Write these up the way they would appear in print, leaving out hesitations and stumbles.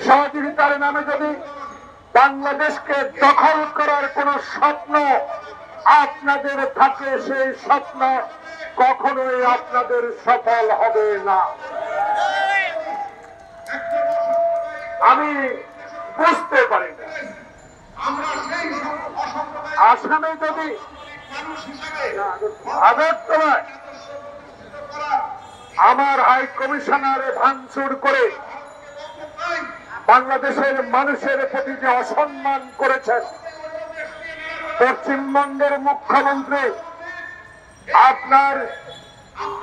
সহযোগিতার নামে যদি বাংলাদেশকে দখল করার কোন স্বপ্ন আপনাদের থাকে, সেই স্বপ্ন কখনোই আপনাদের সফল হবে না। আমি বুঝতে পারি না, আসামে যদি আগরতলায় আমার হাই কমিশনারে ভাঙচুর করে বাংলাদেশের মানুষের প্রতি যে অসম্মান করেছেন, পশ্চিমবঙ্গের মুখ্যমন্ত্রী আপনার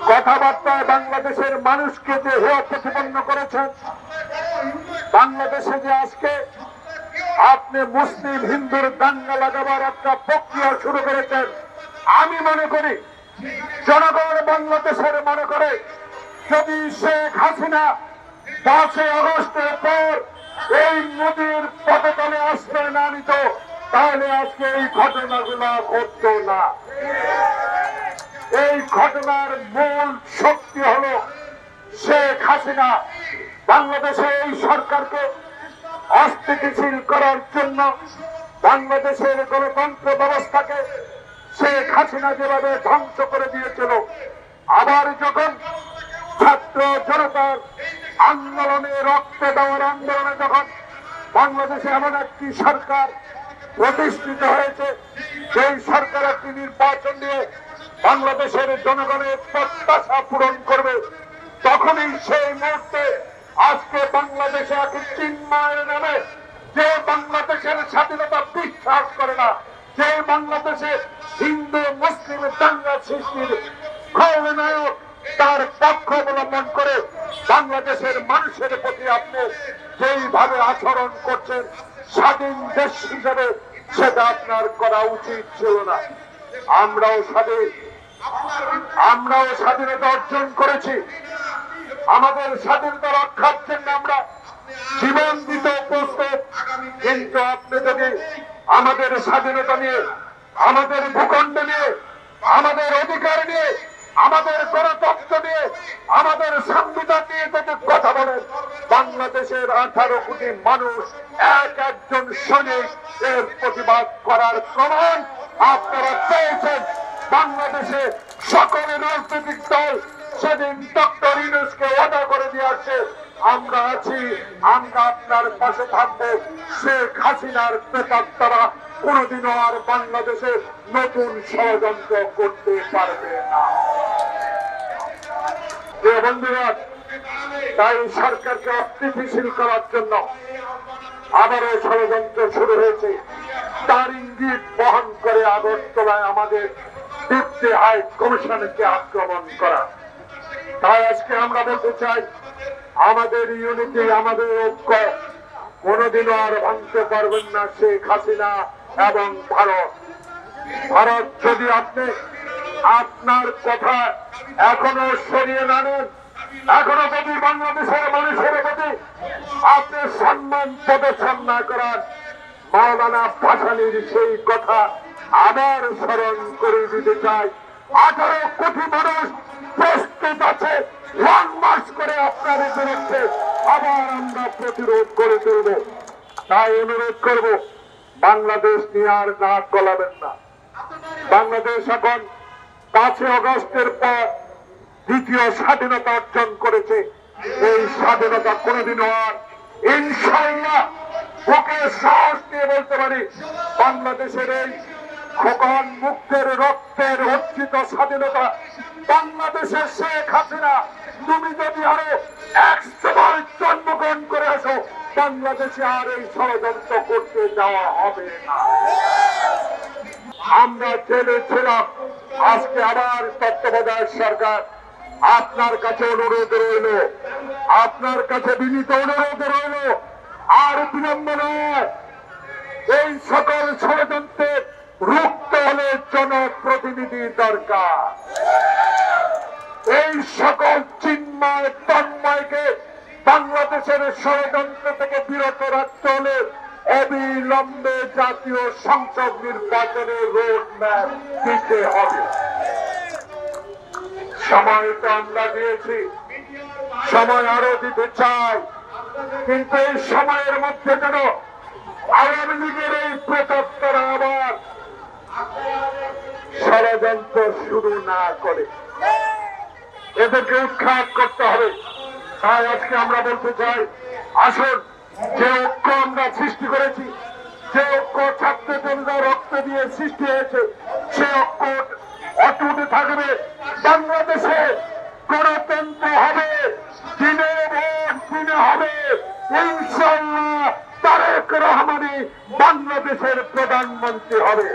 কথাবার্তায় বাংলাদেশের মানুষকে যে হেয় প্রতিপন্ন করেছেন, বাংলাদেশে যে আজকে আপনি মুসলিম হিন্দুর দাঙ্গা লাগাবার একটা প্রক্রিয়া শুরু করেছেন, আমি মনে করি জনগণ বাংলাদেশের মনে করে যদি শেখ হাসিনা 5 আগস্টের পর এই নদীর পদতলে আশ্রয় না নিত, তাহলে আজকে এই ঘটনাগুলো ঘটতো না। এই ঘটনার মূল শক্তি হলো শেখ হাসিনা বাংলাদেশে এই সরকারকে অস্থিতিশীল করার জন্য, বাংলাদেশের গণতন্ত্র ব্যবস্থাকে শেখ হাসিনা যেভাবে ধ্বংস করে দিয়েছিল, আবার যখন ছাত্র জনতার আন্দোলনে, রক্তে দেওয়ার আন্দোলনে যখন বাংলাদেশে এমন একটি সরকার প্রতিষ্ঠিত হয়েছে, সেই সরকার একটি নির্বাচন নিয়ে বাংলাদেশের জনগণের প্রত্যাশা পূরণ করবে, তখনই সেই মুহূর্তে আজকে বাংলাদেশে এক চিন্ময়ের নামে যে বাংলাদেশের স্বাধীনতা বিশ্বাস করে না, যে বাংলাদেশে হিন্দু মুসলিম দাঙ্গা সৃষ্টির খলনায়ক, তার পক্ষ অবলম্বন করে বাংলাদেশের মানুষের প্রতি আপনি যেইভাবে আচরণ করছেন স্বাধীন দেশ হিসেবে, সেটা আপনার করা উচিত ছিল না। আমরাও স্বাধীনতা অর্জন করেছি, আমাদের স্বাধীনতা রক্ষার জন্য আমরা জীবন দিতে প্রস্তুত, কিন্তু আপনি যদি আমাদের স্বাধীনতা নিয়ে, আমাদের ভূখণ্ড নিয়ে, আমাদের অধিকার নিয়ে, আমাদের গণতন্ত্র নিয়ে, আমাদের সংবিধান নিয়ে যদি কথা বলেন, বাংলাদেশের 18 কোটি মানুষ একজন সৈনিক এর প্রতিবাদ করার প্রমাণ আপনারা পেয়েছেন। বাংলাদেশে সকল রাজনৈতিক দল সেদিন ডক্টর ইউনূসকে ওয়াদা করে দিয়ে আসছে, আমরা আছি, আমরা আপনার পাশে থাকবো, শেখ হাসিনার প্রেতাত্মারা কোনদিনও আর বাংলাদেশে নতুন ষড়যন্ত্র করতে পারবে না। বন্ধুরা, তাই সরকারকে অস্থিতিশীল করার জন্য আবারও ষড়যন্ত্র শুরু হয়েছে, তার ইঙ্গিত বহন করে আগরতলায় আমাদের ডিপ্টি হাই কমিশনকে আক্রমণ করা। তাই আজকে আমরা বলতে চাই, আমাদের ইউনিটি, আমাদের ঐক্য কোনদিনও আর ভাঙতে পারবেন না শেখ হাসিনা এবং ভারত। ভারত যদি আপনি আপনার কথা এখনো সরিয়ে না নেন, এখনো যদি বাংলাদেশের মানুষের প্রতি আপনি সম্মান প্রদর্শন না করেন, মাওলানা ভাসানীর সেই কথা আবার স্মরণ করে দিতে চাই। 18 কোটি মানুষ প্রস্তুত আছে লং মার্চ করে আপনার বিরুদ্ধে আবার আমরা প্রতিরোধ করে তুলব। তাই অনুরোধ করব, বাংলাদেশ নিয়ে আর নাক গলাবেন না। বাংলাদেশ এখন 5 আগস্টের পর দ্বিতীয় স্বাধীনতা অর্জন করেছে। এই স্বাধীনতা কোনদিনও আর ইনশাআল্লাহ বুকে সাহস দিয়ে বলতে পারি, বাংলাদেশের এই খোকন মুক্তের রক্তের অর্জিত স্বাধীনতা, বাংলাদেশের শেখ হাসিনা, তুমি যদি আরো 100 বার জন্মগ্রহণ করে আসো, বাংলাদেশে আর এই ষড়যন্ত্র করতে দেওয়া হবে না। আমরা জেলে ছিলাম, আজকে আবার তত্ত্বাবধায়ক সরকার, আপনার কাছে অনুরোধ রইল, আপনার কাছে বিনীত অনুরোধ রইল, আর বিলম্ব নয়, এই সকল ষড়যন্ত্রের রুখতে হলে জনপ্রতিনিধি দরকার। এই সকল চিন্ময় তন্ময়কে বাংলাদেশের ষড়যন্ত্র থেকে বিরত রাখতে হলে অবিলম্বে জাতীয় সংসদ নির্বাচনের রোড ম্যাপ দিতে হবে। সময় তো আমরা দিয়েছি, সময় আরো দিতে চাই। কিন্তু এই সময়ের মধ্যে যেন আওয়ামী লীগের এই প্রেতাত্মারা আবার ষড়যন্ত্র শুরু না করে, এদেরকে উৎখাত করতে হবে। তাই আজকে আমরা বলতে চাই, আসুন, যে ঐক্য আমরা সৃষ্টি করেছি, যে ঐক্য ছাত্র জনতা রক্ত দিয়ে সৃষ্টি হয়েছে, সে ঐক্য অটুট থাকবে। বাংলাদেশে গণতন্ত্র হবে, দিনে ভোট দিনে হবে, ইনশাআল্লাহ তারেক রহমানই বাংলাদেশের প্রধানমন্ত্রী হবে।